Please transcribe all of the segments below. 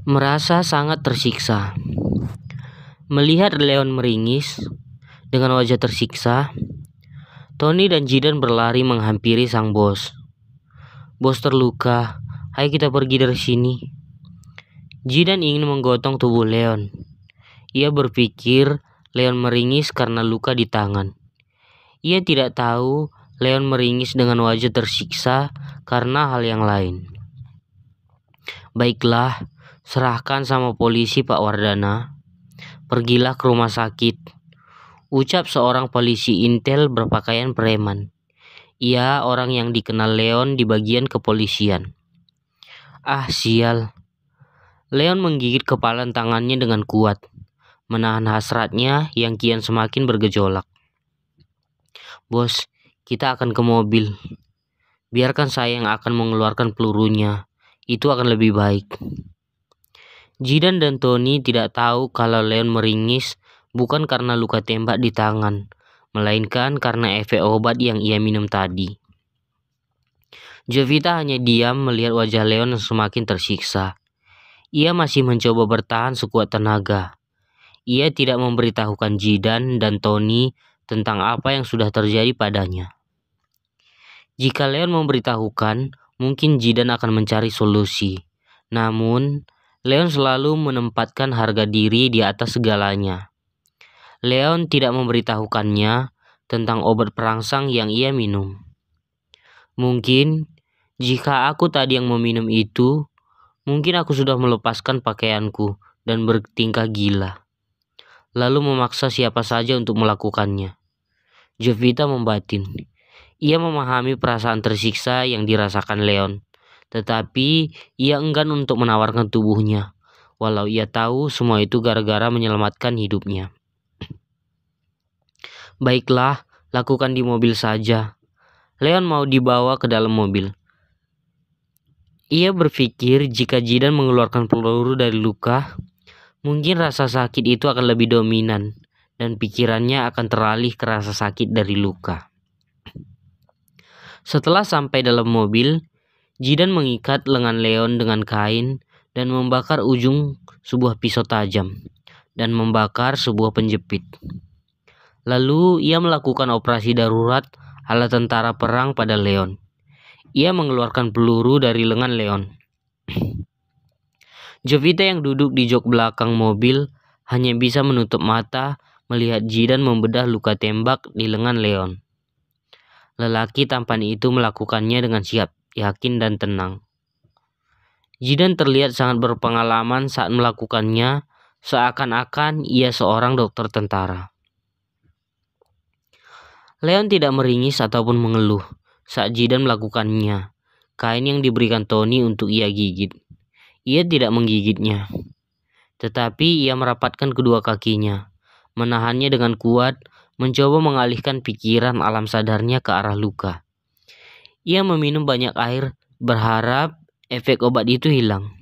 merasa sangat tersiksa. Melihat Leon meringis dengan wajah tersiksa, Tony dan Jidan berlari menghampiri sang bos. "Bos terluka, ayo kita pergi dari sini." Jidan ingin menggotong tubuh Leon. Ia berpikir Leon meringis karena luka di tangan. Ia tidak tahu Leon meringis dengan wajah tersiksa karena hal yang lain. "Baiklah, serahkan sama polisi Pak Wardana. Pergilah ke rumah sakit," ucap seorang polisi intel berpakaian preman. Ia orang yang dikenal Leon di bagian kepolisian. "Ah, sial." Leon menggigit kepalan tangannya dengan kuat, menahan hasratnya yang kian semakin bergejolak. "Bos, kita akan ke mobil. Biarkan saya yang akan mengeluarkan pelurunya. Itu akan lebih baik." Jidan dan Tony tidak tahu kalau Leon meringis bukan karena luka tembak di tangan, melainkan karena efek obat yang ia minum tadi. Jovita hanya diam melihat wajah Leon yang semakin tersiksa. Ia masih mencoba bertahan sekuat tenaga. Ia tidak memberitahukan Jidan dan Tony tentang apa yang sudah terjadi padanya. Jika Leon memberitahukan, mungkin Jidan akan mencari solusi. Namun, Leon selalu menempatkan harga diri di atas segalanya. Leon tidak memberitahukannya tentang obat perangsang yang ia minum. "Mungkin, jika aku tadi yang meminum itu, mungkin aku sudah melepaskan pakaianku dan bertingkah gila, lalu memaksa siapa saja untuk melakukannya." Jovita membatin. Ia memahami perasaan tersiksa yang dirasakan Leon, tetapi ia enggan untuk menawarkan tubuhnya, walau ia tahu semua itu gara-gara menyelamatkan hidupnya. "Baiklah, lakukan di mobil saja." Leon mau dibawa ke dalam mobil. Ia berpikir jika Jidan mengeluarkan peluru dari luka, mungkin rasa sakit itu akan lebih dominan, dan pikirannya akan teralih ke rasa sakit dari luka. Setelah sampai dalam mobil, Jidan mengikat lengan Leon dengan kain dan membakar ujung sebuah pisau tajam dan membakar sebuah penjepit. Lalu ia melakukan operasi darurat ala tentara perang pada Leon. Ia mengeluarkan peluru dari lengan Leon. Jovita yang duduk di jok belakang mobil hanya bisa menutup mata melihat Jidan membedah luka tembak di lengan Leon. Lelaki tampan itu melakukannya dengan siap, yakin dan tenang. Jidan terlihat sangat berpengalaman saat melakukannya, seakan-akan ia seorang dokter tentara. Leon tidak meringis ataupun mengeluh saat Jidan melakukannya. Kain yang diberikan Tony untuk ia gigit. Ia tidak menggigitnya, tetapi ia merapatkan kedua kakinya, menahannya dengan kuat, mencoba mengalihkan pikiran alam sadarnya ke arah luka. Ia meminum banyak air, berharap efek obat itu hilang.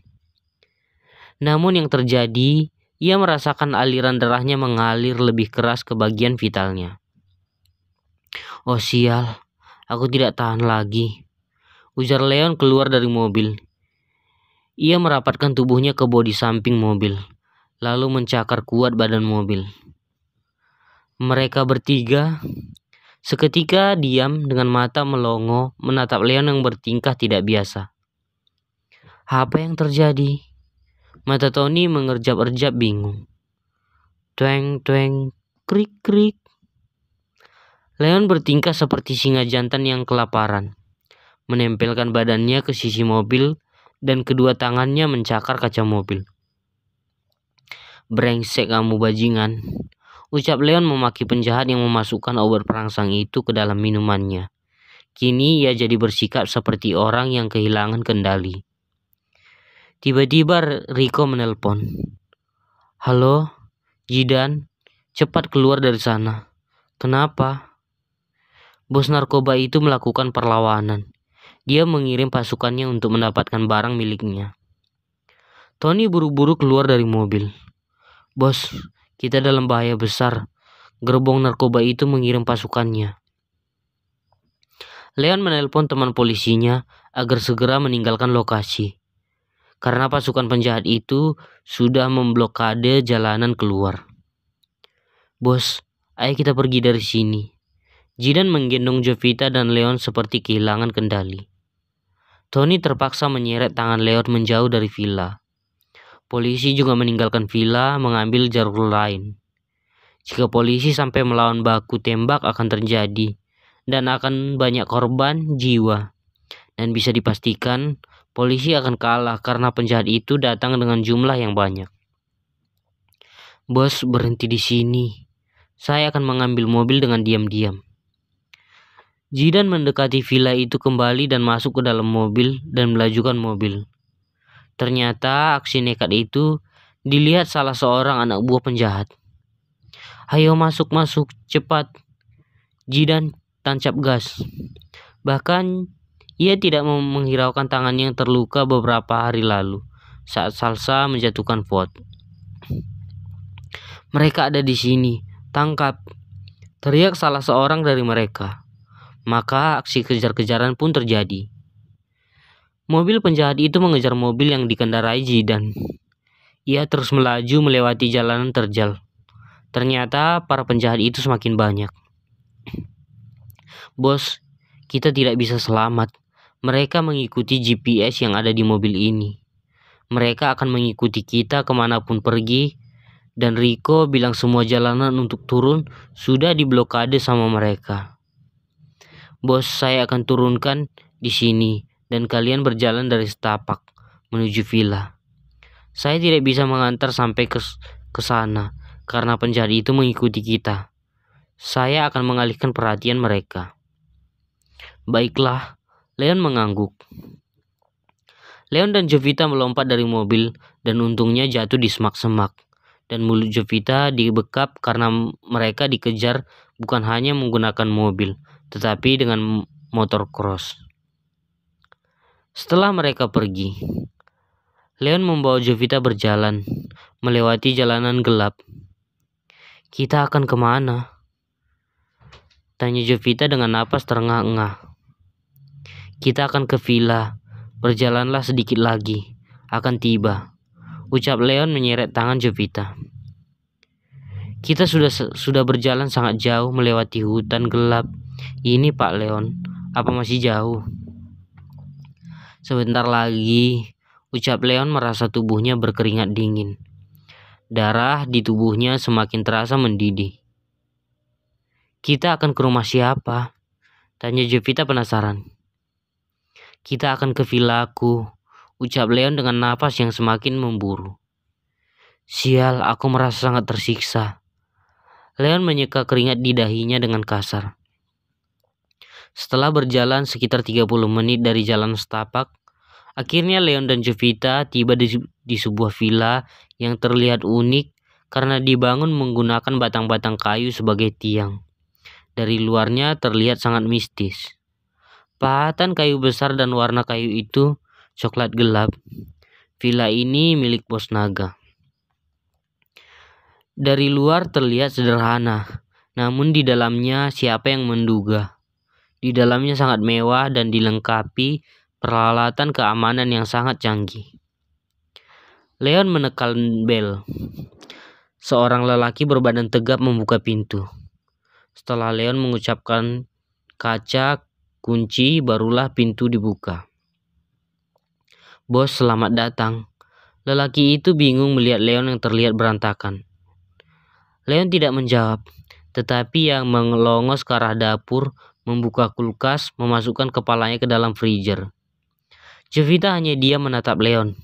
Namun yang terjadi, ia merasakan aliran darahnya mengalir lebih keras ke bagian vitalnya. "Oh sial, aku tidak tahan lagi," ujar Leon keluar dari mobil. Ia merapatkan tubuhnya ke bodi samping mobil, lalu mencakar kuat badan mobil. Mereka bertiga seketika diam dengan mata melongo menatap Leon yang bertingkah tidak biasa. Apa yang terjadi? Mata Tony mengerjap-erjap bingung. Tweng, tweng, krik, krik. Leon bertingkah seperti singa jantan yang kelaparan, menempelkan badannya ke sisi mobil dan kedua tangannya mencakar kaca mobil. "Brengsek kamu bajingan," ucap Leon memaki penjahat yang memasukkan obat perangsang itu ke dalam minumannya. Kini ia jadi bersikap seperti orang yang kehilangan kendali. Tiba-tiba Rico menelpon. "Halo, Jidan, cepat keluar dari sana." "Kenapa?" "Bos narkoba itu melakukan perlawanan. Dia mengirim pasukannya untuk mendapatkan barang miliknya." Tony buru-buru keluar dari mobil. "Bos, kita dalam bahaya besar. Gerbong narkoba itu mengirim pasukannya." Leon menelpon teman polisinya agar segera meninggalkan lokasi. karena pasukan penjahat itu sudah memblokade jalanan keluar. "Bos, ayo kita pergi dari sini." Jidan menggendong Jovita dan Leon seperti kehilangan kendali. Tony terpaksa menyeret tangan Leon menjauh dari villa. Polisi juga meninggalkan villa mengambil jalur lain. Jika polisi sampai melawan baku tembak akan terjadi dan akan banyak korban jiwa. Dan bisa dipastikan polisi akan kalah karena penjahat itu datang dengan jumlah yang banyak. "Bos, berhenti di sini. Saya akan mengambil mobil dengan diam-diam." Jidan mendekati villa itu kembali dan masuk ke dalam mobil dan melajukan mobil. Ternyata aksi nekat itu dilihat salah seorang anak buah penjahat. "Ayo masuk, cepat." Jidan tancap gas. Bahkan ia tidak menghiraukan tangannya yang terluka beberapa hari lalu saat Salsa menjatuhkan Ford. "Mereka ada di sini, tangkap!" teriak salah seorang dari mereka. Maka aksi kejar-kejaran pun terjadi. Mobil penjahat itu mengejar mobil yang dikendarai Jidan. Ia terus melaju melewati jalanan terjal. Ternyata para penjahat itu semakin banyak. "Bos, kita tidak bisa selamat. Mereka mengikuti GPS yang ada di mobil ini. Mereka akan mengikuti kita kemanapun pergi. Dan Rico bilang semua jalanan untuk turun sudah diblokade sama mereka. Bos, saya akan turunkan di sini dan kalian berjalan dari setapak menuju villa. Saya tidak bisa mengantar sampai ke sana karena penjahat itu mengikuti kita. Saya akan mengalihkan perhatian mereka." "Baiklah," Leon mengangguk. Leon dan Jovita melompat dari mobil dan untungnya jatuh di semak-semak. Dan mulut Jovita dibekap karena mereka dikejar bukan hanya menggunakan mobil, tetapi dengan motor cross. Setelah mereka pergi, Leon membawa Jovita berjalan, melewati jalanan gelap. "Kita akan kemana?" tanya Jovita dengan napas terengah-engah. "Kita akan ke villa. Berjalanlah sedikit lagi. Akan tiba," ucap Leon menyeret tangan Jovita. "Kita sudah berjalan sangat jauh melewati hutan gelap ini, Pak Leon. Apa masih jauh?" "Sebentar lagi," ucap Leon merasa tubuhnya berkeringat dingin. Darah di tubuhnya semakin terasa mendidih. "Kita akan ke rumah siapa?" tanya Jovita penasaran. "Kita akan ke villaku," ucap Leon dengan napas yang semakin memburu. "Sial, aku merasa sangat tersiksa." Leon menyeka keringat di dahinya dengan kasar. Setelah berjalan sekitar 30 menit dari jalan setapak, akhirnya Leon dan Jovita tiba di sebuah villa yang terlihat unik karena dibangun menggunakan batang-batang kayu sebagai tiang. Dari luarnya terlihat sangat mistis. Pahatan kayu besar dan warna kayu itu coklat gelap. Villa ini milik bos naga. Dari luar terlihat sederhana, namun di dalamnya siapa yang menduga. Di dalamnya sangat mewah dan dilengkapi peralatan keamanan yang sangat canggih. Leon menekan bel. Seorang lelaki berbadan tegap membuka pintu. Setelah Leon mengucapkan kaca kunci, barulah pintu dibuka. "Bos, selamat datang." Lelaki itu bingung melihat Leon yang terlihat berantakan. Leon tidak menjawab, tetapi yang melongos ke arah dapur, membuka kulkas, memasukkan kepalanya ke dalam freezer. Jovita hanya diam menatap Leon.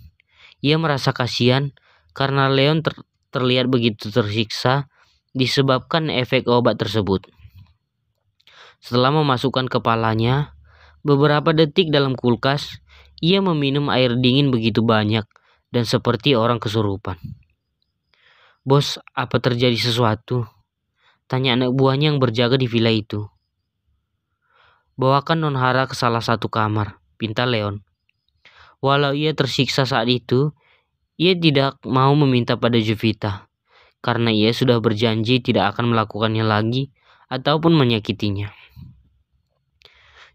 Ia merasa kasihan karena Leon terlihat begitu tersiksa disebabkan efek obat tersebut. Setelah memasukkan kepalanya, beberapa detik dalam kulkas, ia meminum air dingin begitu banyak dan seperti orang kesurupan. "Bos, apa terjadi sesuatu?" tanya anak buahnya yang berjaga di villa itu. "Bawakan Nonhara ke salah satu kamar," pinta Leon. Walau ia tersiksa saat itu, ia tidak mau meminta pada Jovita, karena ia sudah berjanji tidak akan melakukannya lagi ataupun menyakitinya.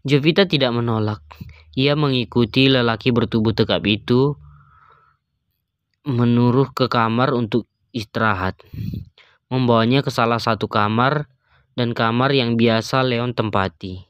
Jovita tidak menolak. Ia mengikuti lelaki bertubuh tegap itu menuruh ke kamar untuk istirahat, membawanya ke salah satu kamar dan kamar yang biasa Leon tempati.